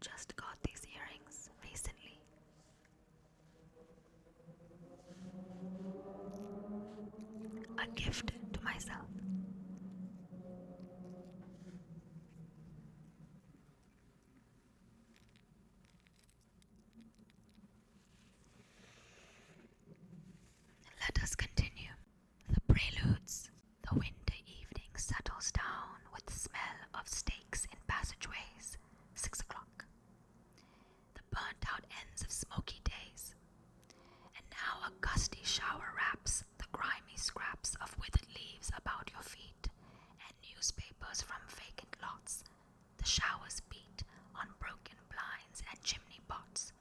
just got these earrings recently. A gift to myself. Let us continue. The Preludes. The winter evening settles down with the smell of steaks in passageways. 6 o'clock. The burnt out ends of smoky days. And now a gusty shower wraps the grimy scraps of withered leaves about your feet and newspapers from vacant lots. The showers beat on broken blinds and chimney pots.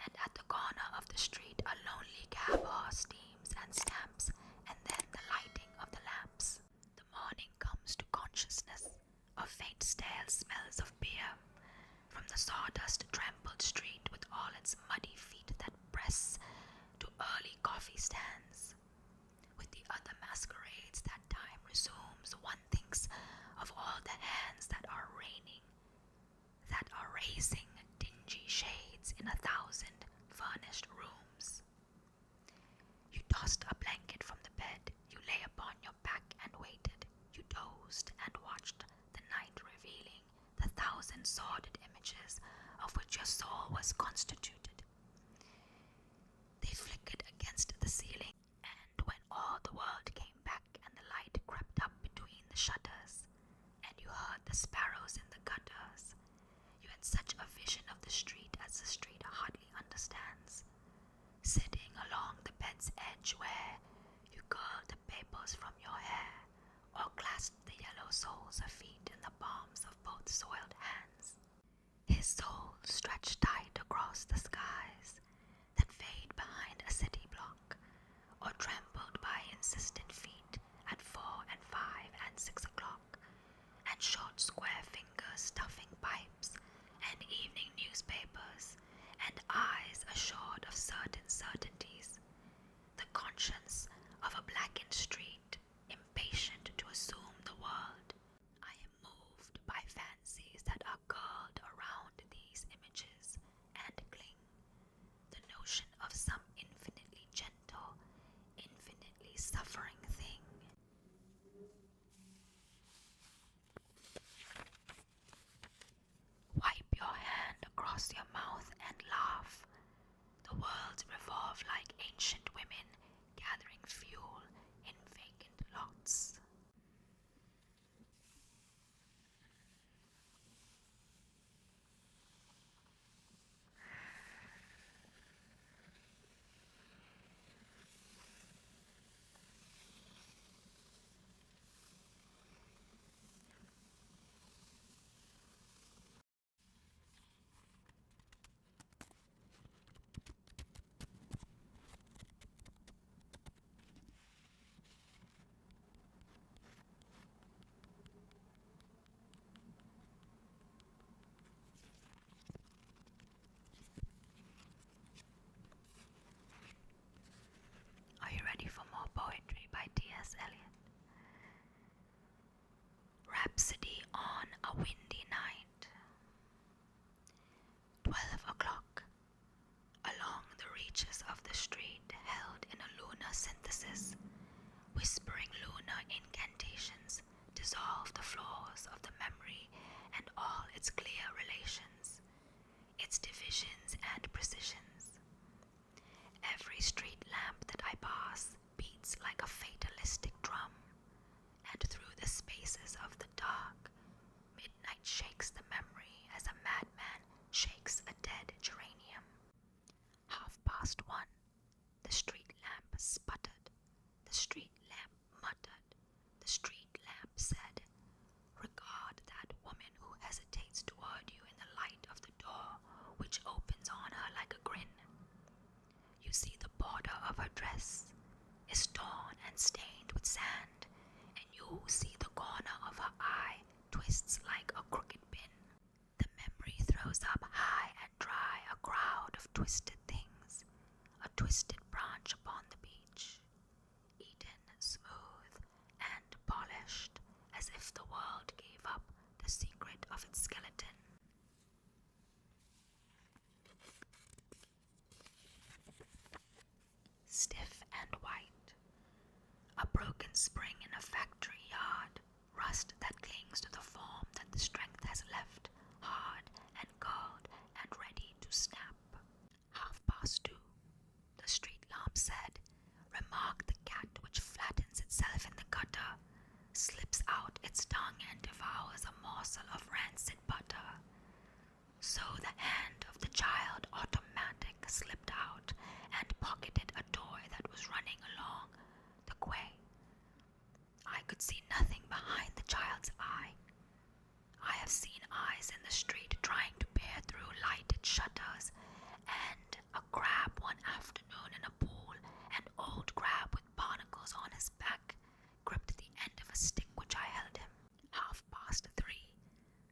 And at the corner of the street a lonely cab horse steams and stamps, and then the lighting of the lamps. The morning comes to consciousness of faint stale smells of beer from the sawdust trampled street with all its muddy feet that press to early coffee stands. With the other masquerades that time resumes, one thinks of all the hands that are raising dingy shades in 1,000 furnished rooms. You tossed a blanket from the bed, you lay upon your back and waited. You dozed and watched the night revealing the 1,000 sordid images of which your soul was constituted. They flickered against the ceiling, and when all the world came back and the light crept up between the shutters, and you heard the sparrows in the gutters, you had such a vision of the street as the street hardly understands, sitting along the bed's edge where you curled the papers from your hair or clasped the yellow soles of feet in the palms of both soiled hands. His soul stretched tight across the skies that fade behind a city block, or trampled by insistent feet at 4 and 5 and 6 o'clock, and short square fingers stuffing pipes and evening newspapers, and eyes assured of certain certainties. The conscience of a blackened street, impatient to assume the world. I am moved by fancies that are curled around these images and cling. The notion of some infinitely gentle, infinitely suffering thing. Wipe your hand across your mouth and laugh. The worlds revolve like ancient women gathering fuel in vacant lots. Are you ready for more poetry by T.S. Eliot? Rhapsody on a windy night. 12 o'clock. Along the reaches of the street, held in a lunar synthesis, whispering lunar incantations dissolve the flaws of the memory and all its clear relations, its divisions and precisions. Every street lamp that I pass beats like a fatalistic drum, and through the spaces of the dark, midnight shakes the memory as a madman shakes a dead geranium. 1:30, the street lamp sputtered, the street lamp muttered, the street lamp said, "Regard that woman who hesitates toward you in the light of the door which opens on her like a grin. You see the border of her dress is torn and stained with sand, and you see the corner of her eye twists like a crooked pin. The memory throws up high and dry a crowd of twisted things, a twisted branch upon the beach, eaten smooth and polished, as if the world gave up the secret of its skeleton. spring in a factory yard, rust that clings to the form that the strength has left, hard and curled and ready to snap. 2:30. The street lamp said, "Remark the cat which flattens itself in the gutter, slips out its tongue and devours a morsel of rancid butter." So the hand of the child automatic slipped out and pocketed a toy that was running along the quay. I could see nothing behind the child's eye. I have seen eyes in the street trying to peer through lighted shutters, and a crab one afternoon in a pool, an old crab with barnacles on his back, gripped the end of a stick which I held him. 3:30.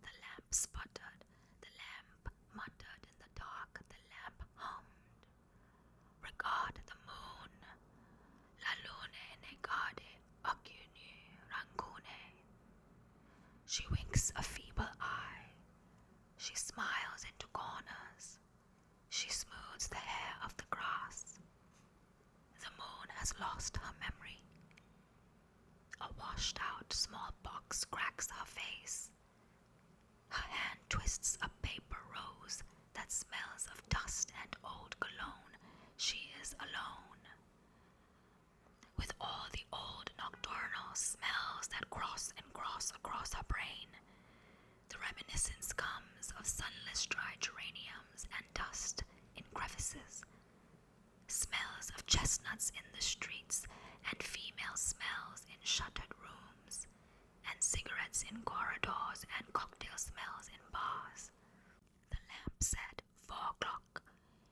The lamp sputtered, the lamp muttered in the dark, the lamp hummed. "Regard the moon. La lune ne gade occhiuni rancune." She winks a feeble eye. She smiles into corners. She smooths the hair of the grass. The moon has lost her memory. A washed-out small box cracks her face. Her hand twists a paper rose that smells of dust and old cologne. She is alone. With all the old nocturnal smells that cross and cross across her brain, the reminiscence comes of sunless dry geraniums and dust in crevices, smells of chestnuts in the streets and female smells in shuttered rooms, and cigarettes in corridors and cocktail smells in bars. The lamp said, 4:00.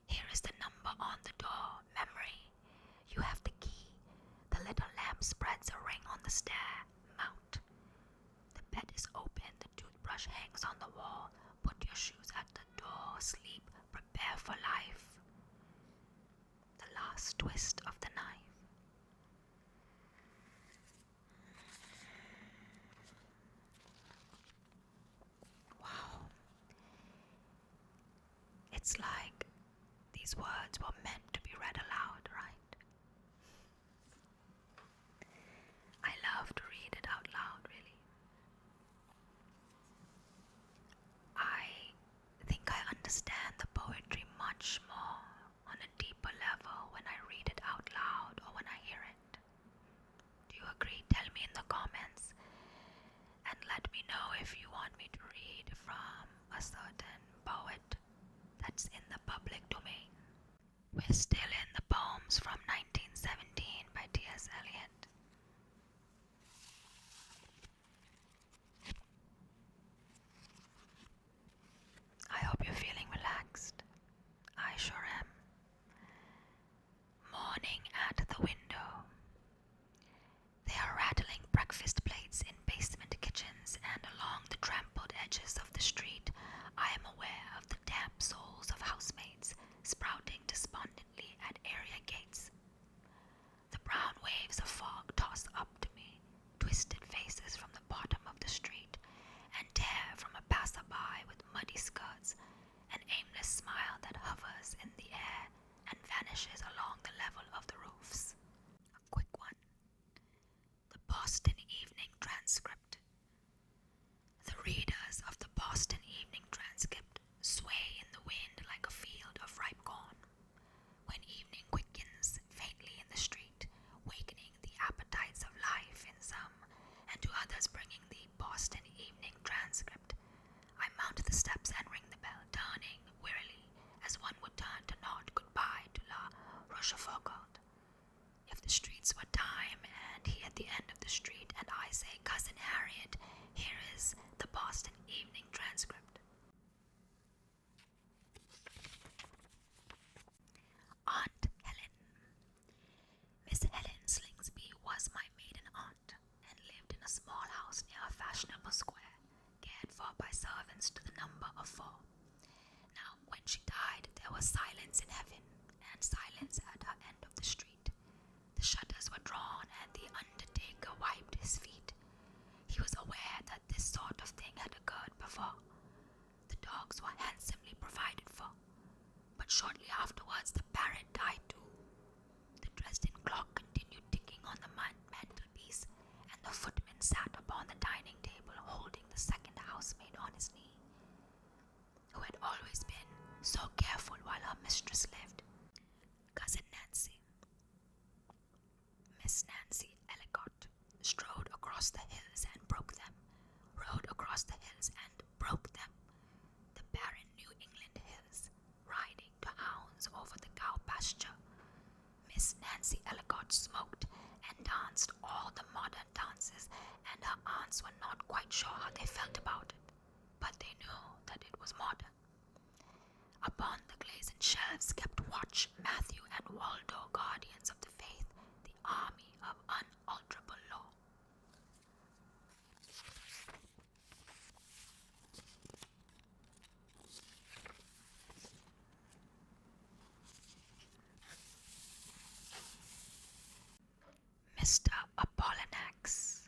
Here is the number on the door. Memory. You have the key. The little lamp spreads a ring on the stair. Mount. The bed is open. The toothbrush hangs on the wall. Put your shoes at the door. Sleep. Prepare for life. The last twist of the knife. Wow. It's like these words were meant to be read aloud, right? I love to read it out loud, really. I think I understand the poetry much more on a deeper level when I read it out loud or when I hear it. Do you agree? Tell me in the comments, and let me know if you want me to read from a certain poet that's in the public domain. We're still in the poems from 1917 by T.S. Eliot. I hope you're feeling relaxed. I sure am. Morning at the window. They are rattling breakfast plates in basement kitchens, and along the trampled edges of the street I am aware of the damp souls of housemaids sprouting despondently at area gates. The brown waves of fog toss up to me, twisted faces from the bottom of the street, and tear from a passerby with muddy skirts, an aimless smile that hovers in the air and vanishes along the level of the roofs. A quick one. The Boston Evening Transcript. The readers of the Boston Evening Transcript sway in the wind like a field of ripe corn. When evening quickens faintly in the street, wakening the appetites of life in some, and to others bringing the Boston Evening Transcript, I mount the steps and ring the bell, turning wearily as one would turn to nod goodbye to La Rochefoucauld. If the streets were time, and he at the end of the street, and I say, "Cousin Harriet, here is the Boston Evening Transcript." Aunt Helen. Miss Helen Slingsby was my maiden aunt, and lived in a small house near a fashionable square, cared for by servants to the number of 4. Now, when she died, there was silence in heaven, and silence at her end of the street. The shutters were drawn, and the undertaker wiped his feet. He was aware that this sort of thing had occurred before. The dogs were handsomely provided for, but shortly afterwards the parrot died too. The Dresden clock continued ticking on the mantelpiece, across the hills and broke them, rode across the hills and broke them, the barren New England hills, riding to hounds over the cow pasture. Miss Nancy Ellicott smoked and danced all the modern dances, and her aunts were not quite sure how they felt about it, but they knew that it was modern. Upon the glazed shelves kept watch Matthew and Waldo, guardians of the faith, the army of unalterable law. Mr. Apollinax.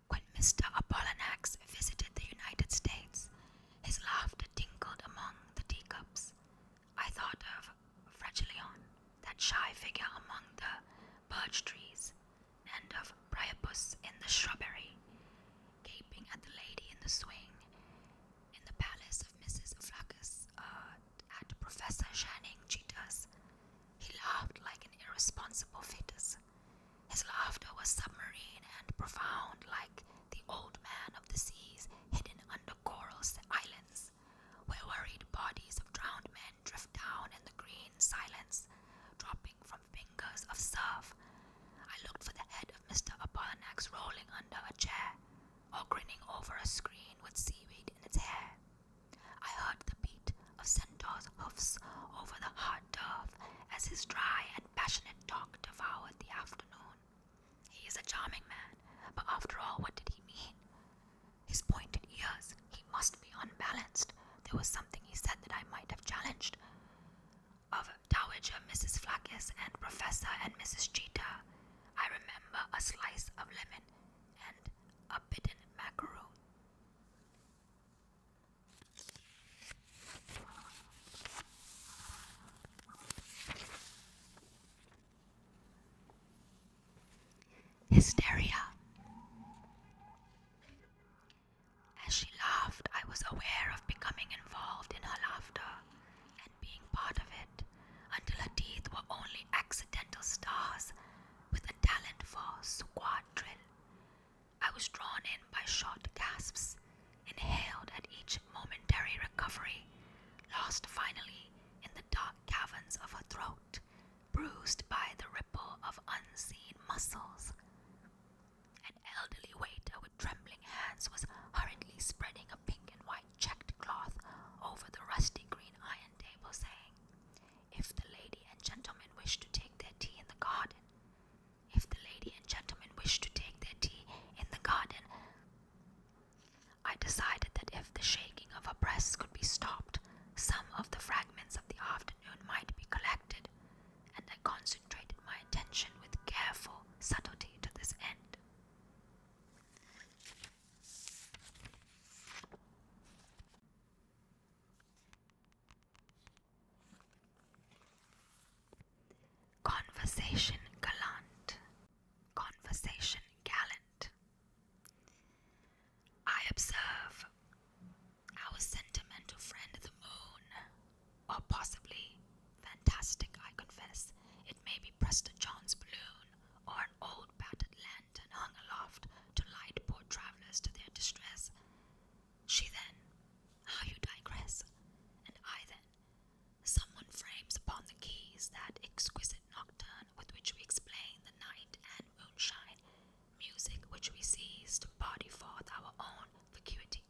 When Mr. Apollinax visited the United States, his laughter tinkled among the teacups. I thought of Fragilion, that shy figure among the birch trees, and of Priapus in the shrubbery, gaping at the lady in the swing, in the palace of Mrs. Flaccus, at Professor Channing Cheetah's. He laughed like an irresponsible fetus. His laughter was submarine and profound, like the old man of the seas hidden under coral islands, where worried bodies of drowned men drift down in the green silence, dropping from fingers of surf. I looked for the head of Mr. Apollinax rolling under a chair, or grinning over a screen with seaweed in its hair. I heard the beat of centaur's hoofs over the hard turf as his dry and passionate talk devoured the afternoon. He is a charming man, but after all, what did he mean? His pointed ears, he must be unbalanced. There was something he said that I might have challenged. Of Dowager Mrs. Flaccus and Professor and Mrs. Cheetah, I remember a slice of lemon and a bitten macaroon. Hysteria. As she laughed, I was aware of becoming involved in her laughter and being part of it, until her teeth were only accidental stars with a talent for squad drill. I was drawn in by short gasps, inhaled at each momentary recovery, lost finally in the dark caverns of her throat, bruised by the ripple of unseen muscles. An elderly waiter with trembling hands was hurriedly spreading a pink and white checked cloth over the rusty green iron table, saying, "If the lady and gentleman wish to take their tea in the garden, if the lady and gentleman wish to take their tea in the garden." I decided that if the shaking of her breasts could be stopped, some of the fragments of the afternoon might be collected, and I concentrated my attention with careful subtlety to this end. Conversation gallant. Conversation gallant. I observe our sentimental friend the moon, or possibly fantastic, I confess. It may be Prester John's balloon, or an old battered lantern hung aloft to light poor travellers to their distress. She then, how you digress, and I then, someone frames upon the keys that exquisite nocturne with which we explain the night and moonshine, music which we seize to body forth our own vacuity.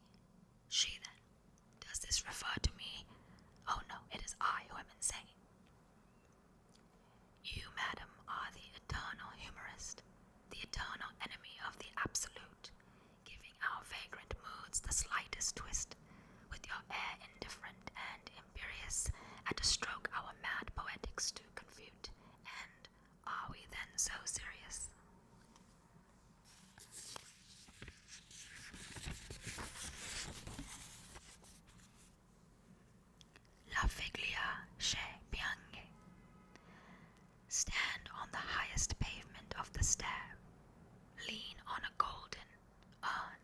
She then, does this refer to me? Oh no, it is I who am insane. You, madam, are the eternal humorist, the eternal enemy of the absolute, giving our vagrant moods the slightest twist, with your air indifferent and imperious, at a stroke our mad poetics to confute. And are we then so serious? La figlia che piange. Stand on the highest pavement of the stair, lean on a golden urn,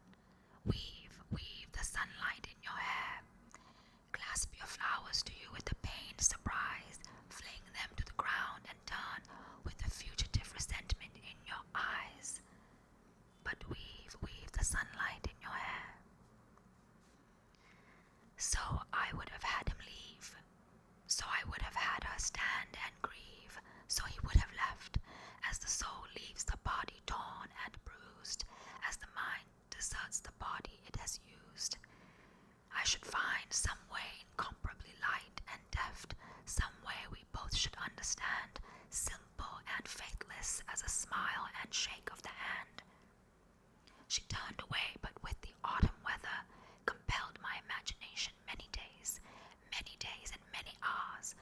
weave the sunlight in your hair, clasp your flowers to you with a pained surprise, fling them to the ground and turn with a fugitive resentment in your eyes. But and faithless as a smile and shake of the hand. She turned away, but with the autumn weather compelled my imagination many days and many hours,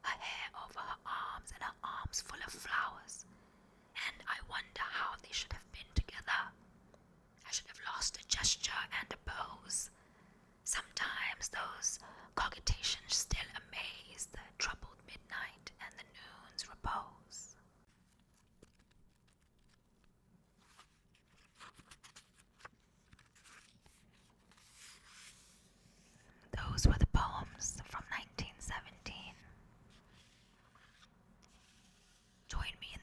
her hair over her arms and her arms full of flowers, and I wonder how they should have been together. I should have lost a gesture and a pose. Sometimes those cogitations still amaze the troubled midnight and the noon's repose. Those were the poems from 1917. Join me in